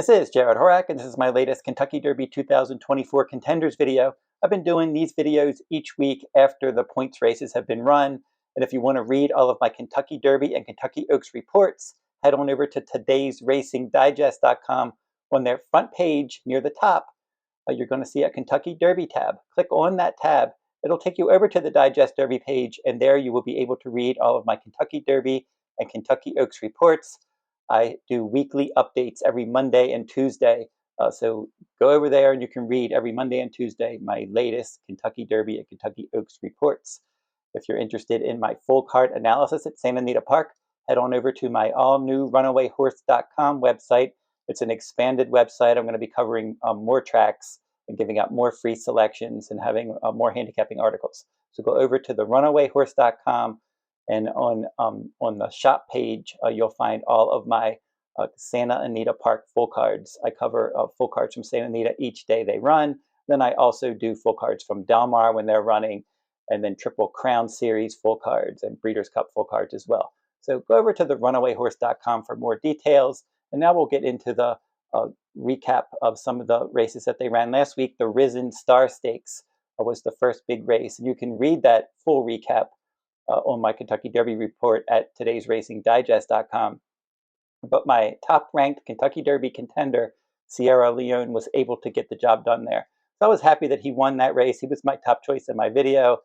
This is Jarrod Horak, and this is my latest Kentucky Derby 2024 Contenders video. I've been doing these videos each week after the points races have been run. And if you want to read all of my Kentucky Derby and Kentucky Oaks reports, head on over to todaysracingdigest.com. On their front page near the top, you're going to see a Kentucky Derby tab. Click on that tab. It'll take you over to the Digest Derby page, and there you will be able to read all of my Kentucky Derby and Kentucky Oaks reports. I do weekly updates every Monday and Tuesday. So go over there and you can read every Monday and Tuesday my latest Kentucky Derby and Kentucky Oaks reports. If you're interested in my full card analysis at Santa Anita Park, head on over to my all-new runawayhorse.com website. It's an expanded website. I'm going to be covering more tracks and giving out more free selections and having more handicapping articles. So go over to the runawayhorse.com. And on the shop page, you'll find all of my Santa Anita Park full cards. I cover full cards from Santa Anita each day they run. Then I also do full cards from Del Mar when they're running, and then Triple Crown Series full cards and Breeders' Cup full cards as well. So go over to the runawayhorse.com for more details. And now we'll get into the recap of some of the races that they ran last week. The Risen Star Stakes was the first big race, and you can read that full recap on my Kentucky Derby report at todaysracingdigest.com. But my top-ranked Kentucky Derby contender, Sierra Leone, was able to get the job done there. So I was happy that he won that race. He was my top choice in my video.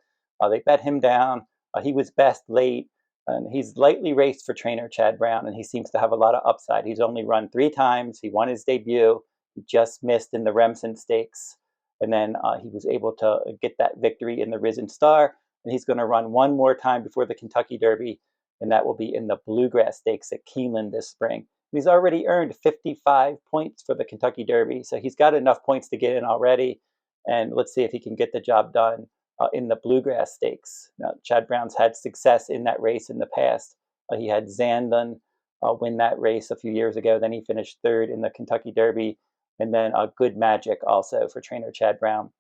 They bet him down. He was best late, and he's lightly raced for trainer Chad Brown, and he seems to have a lot of upside. He's only run 3 times. He won his debut. He just missed in the Remsen Stakes, and then he was able to get that victory in the Risen Star. And he's going to run one more time before the Kentucky Derby, and that will be in the Bluegrass Stakes at Keeneland this spring. He's already earned 55 points for the Kentucky Derby, so he's got enough points to get in already. And let's see if he can get the job done in the Bluegrass Stakes. Now, Chad Brown's had success in that race in the past. He had Zandon win that race a few years ago. Then he finished 3rd in the Kentucky Derby, and then Good Magic also for trainer Chad Brown.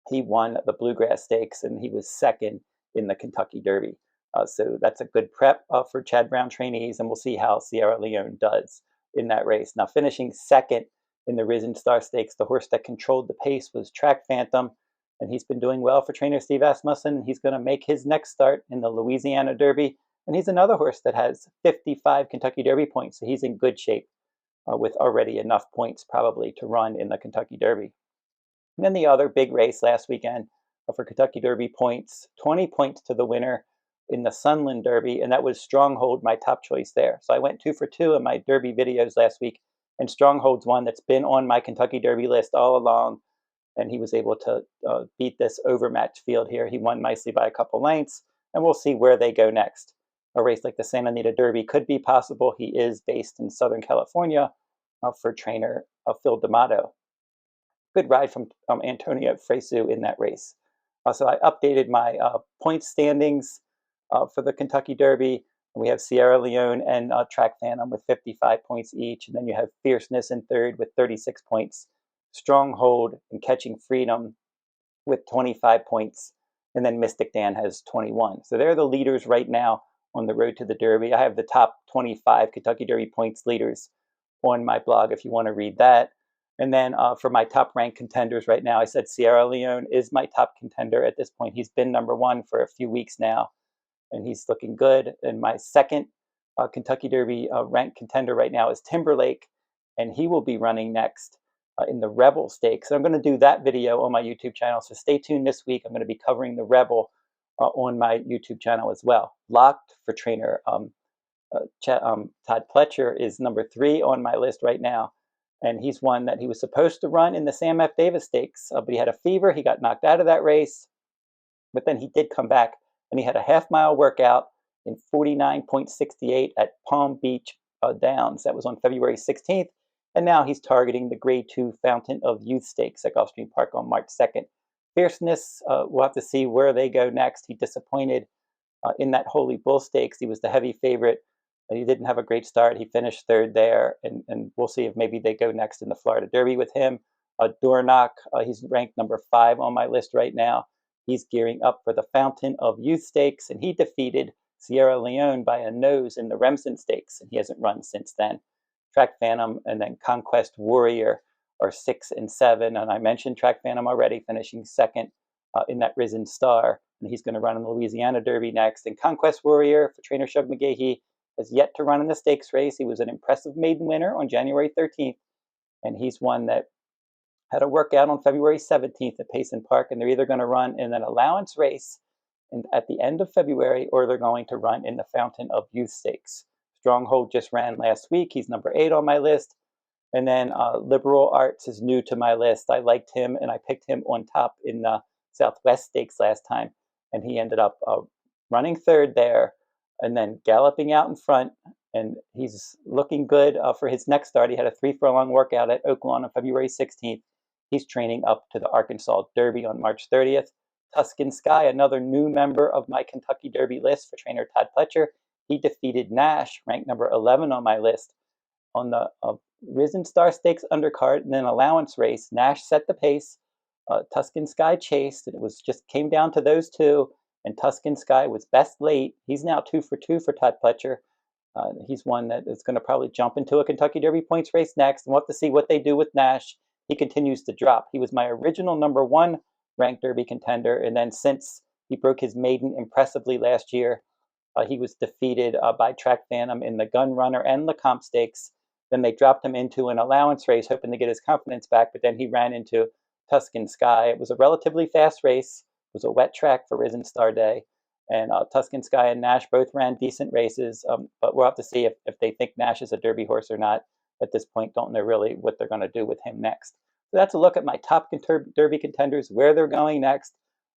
He won the Bluegrass Stakes, and he was 2nd in the Kentucky Derby. So that's a good prep for Chad Brown trainees, and we'll see how Sierra Leone does in that race. Now, finishing 2nd in the Risen Star Stakes, the horse that controlled the pace was Track Phantom, and he's been doing well for trainer Steve Asmussen. He's going to make his next start in the Louisiana Derby, and he's another horse that has 55 Kentucky Derby points, so he's in good shape with already enough points probably to run in the Kentucky Derby. And then the other big race last weekend for Kentucky Derby points, 20 points to the winner in the Sunland Derby, and that was Stronghold, my top choice there. So I went 2 for 2 in my Derby videos last week, and Stronghold's one that's been on my Kentucky Derby list all along, and he was able to beat this overmatched field here. He won nicely by a couple lengths, and we'll see where they go next. A race like the Santa Anita Derby could be possible. He is based in Southern California for trainer Phil D'Amato. Good ride from Antonio Fresu in that race. So I updated my point standings for the Kentucky Derby. We have Sierra Leone and Track Phantom with 55 points each. And then you have Fierceness in 3rd with 36 points. Stronghold and Catching Freedom with 25 points. And then Mystic Dan has 21. So they're the leaders right now on the road to the Derby. I have the top 25 Kentucky Derby points leaders on my blog if you want to read that. And then for my top-ranked contenders right now, I said Sierra Leone is my top contender at this point. He's been number 1 for a few weeks now, and he's looking good. And my second Kentucky Derby ranked contender right now is Timberlake, and he will be running next in the Rebel Stakes. So I'm going to do that video on my YouTube channel, so stay tuned this week. I'm going to be covering the Rebel on my YouTube channel as well. Locked for trainer Todd Pletcher is number 3 on my list right now. And he's one that he was supposed to run in the Sam F. Davis Stakes, but he had a fever. He got knocked out of that race. But then he did come back, and he had a half-mile workout in 49.68 at Palm Beach Downs. That was on February 16th. And now he's targeting the Grade 2 Fountain of Youth Stakes at Gulfstream Park on March 2nd. Fierceness, we'll have to see where they go next. He disappointed in that Holy Bull Stakes. He was the heavy favorite. He didn't have a great start. He finished 3rd there, and we'll see if maybe they go next in the Florida Derby with him. Dornoch, he's ranked number 5 on my list right now. He's gearing up for the Fountain of Youth Stakes, and he defeated Sierra Leone by a nose in the Remsen Stakes, and he hasn't run since then. Track Phantom, and then Conquest Warrior are 6 and 7. And I mentioned Track Phantom already, finishing second in that Risen Star. And he's going to run in the Louisiana Derby next. And Conquest Warrior for trainer Shug McGahee has yet to run in the stakes race. He was an impressive maiden winner on January 13th. And he's one that had a workout on February 17th at Payson Park. And they're either going to run in an allowance race at the end of February, or they're going to run in the Fountain of Youth Stakes. Stronghold just ran last week. He's number 8 on my list. And then Liberal Arts is new to my list. I liked him, and I picked him on top in the Southwest Stakes last time. And he ended up running third there and then galloping out in front. And he's looking good for his next start. He had a 3-furlong workout at Oaklawn on February 16th. He's training up to the Arkansas Derby on March 30th. Tuscan Sky, another new member of my Kentucky Derby list for trainer Todd Pletcher. He defeated Nash, ranked number 11 on my list, on the Risen Star Stakes undercard and then allowance race. Nash set the pace. Tuscan Sky chased, and it was just came down to those two. And Tuscan Sky was best late. He's now 2 for 2 for Todd Pletcher. He's one that is going to probably jump into a Kentucky Derby points race next. And we'll have to see what they do with Nash. He continues to drop. He was my original number 1 ranked Derby contender, and then since he broke his maiden impressively last year, he was defeated by Track Phantom in the Gun Runner and Lecomte Stakes. Then they dropped him into an allowance race, hoping to get his confidence back, but then he ran into Tuscan Sky. It was a relatively fast race. It was a wet track for Risen Star Day, and Tuscan Sky and Nash both ran decent races, but we'll have to see if they think Nash is a Derby horse or not. At this point, don't know really what they're going to do with him next. So that's a look at my top Derby contenders, where they're going next.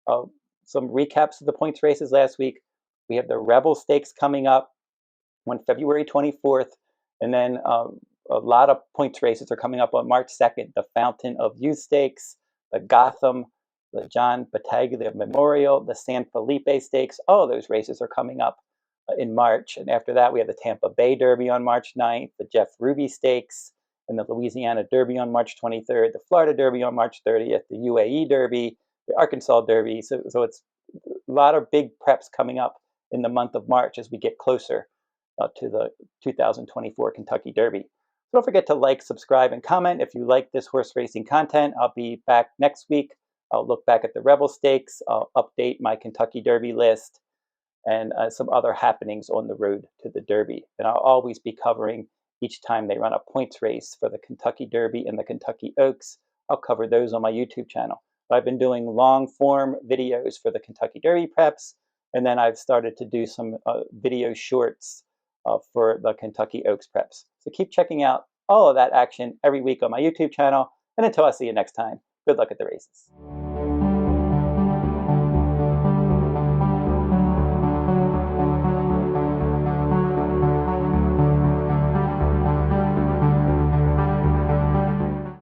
Some recaps of the points races last week. We have the Rebel Stakes coming up on February 24th. And then a lot of points races are coming up on March 2nd. The Fountain of Youth Stakes, the Gotham, the John Battaglia Memorial, the San Felipe Stakes. All of those races are coming up in March. And after that, we have the Tampa Bay Derby on March 9th, the Jeff Ruby Stakes, and the Louisiana Derby on March 23rd, the Florida Derby on March 30th, the UAE Derby, the Arkansas Derby. So it's a lot of big preps coming up in the month of March as we get closer to the 2024 Kentucky Derby. So don't forget to like, subscribe, and comment if you like this horse racing content. I'll be back next week. I'll look back at the Rebel Stakes. I'll update my Kentucky Derby list and some other happenings on the road to the Derby. And I'll always be covering each time they run a points race for the Kentucky Derby and the Kentucky Oaks. I'll cover those on my YouTube channel. I've been doing long form videos for the Kentucky Derby preps, and then I've started to do some video shorts for the Kentucky Oaks preps. So keep checking out all of that action every week on my YouTube channel. And until I see you next time, good luck at the races.